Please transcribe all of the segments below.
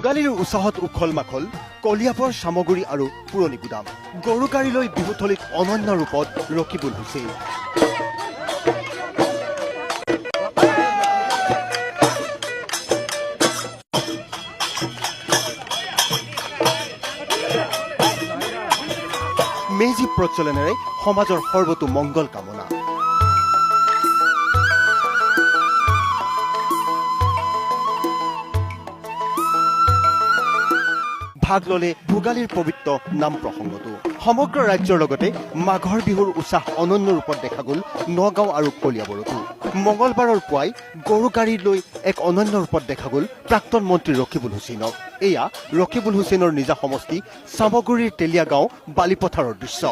ভোগালীৰ উৎসাহত উখল মাখল কলিয়াবৰ সামগ্ৰী আৰু পুৰণি গুদাম গৰু গাড়ীলৈ বিহুথলীত অনন্য ৰূপত ৰকিবুল হুছেইন। মেজি প্ৰজ্বলনেৰে সমাজৰ সৰ্বতো মংগল কামনা। ভাগ ললে ভোগালীৰ পবিত্ৰ নাম প্ৰসংগতো। সমগ্ৰ ৰাজ্যৰ লগতে মাঘৰ বিহুৰ উৎসাহ অনন্য ৰূপত দেখা গ'ল নগাঁও আৰু কলিয়াবৰতো। মঙলবাৰৰ পুৱাই গৰু গাড়ী লৈ এক অনন্য ৰূপত দেখা গ'ল প্ৰাক্তন মন্ত্ৰী ৰকিবুল হুছেইনক। এয়া ৰকিবুল হুছেইনৰ নিজা সমষ্টি চামগুৰিৰ তেলীয়া গাঁও বালিপথাৰৰ দৃশ্য।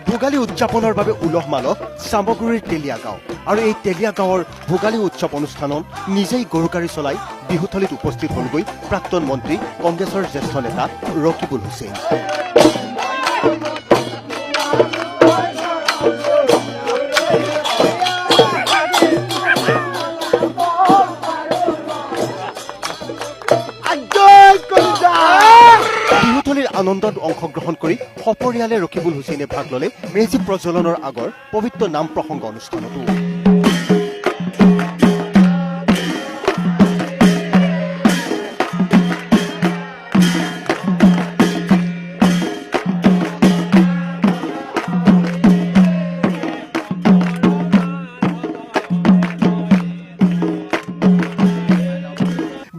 ভোগালী উদযাপনৰ বাবে উলহ মালহ চামগুৰিৰ তেলীয়া গাঁও আৰু এই তেলীয়া গাঁৱৰ ভোগালী উৎসৱ অনুষ্ঠানত নিজেই গৰু গাড়ী চলাই বিহুথলীত উপস্থিত হ'লগৈ প্ৰাক্তন মন্ত্ৰী কংগ্ৰেছৰ জ্যেষ্ঠ নেতা ৰকিবুল হুছেইন। বিহুথলীৰ আনন্দত অংশগ্ৰহণ কৰি সপৰিয়ালে ৰকিবুল হুছেইনে ভাগ ললে মেজি প্ৰজ্বলনৰ আগৰ পবিত্ৰ নাম প্ৰসংগ অনুষ্ঠানতো।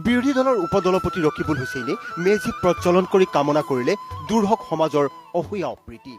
বিৰোধী দলৰ উপদলপতি ৰকিবুল হুছেইনে মেজি প্ৰজ্বলন কৰি কামনা কৰিলে দূৰ হওক সমাজৰ অসূয়া অপ্ৰীতি।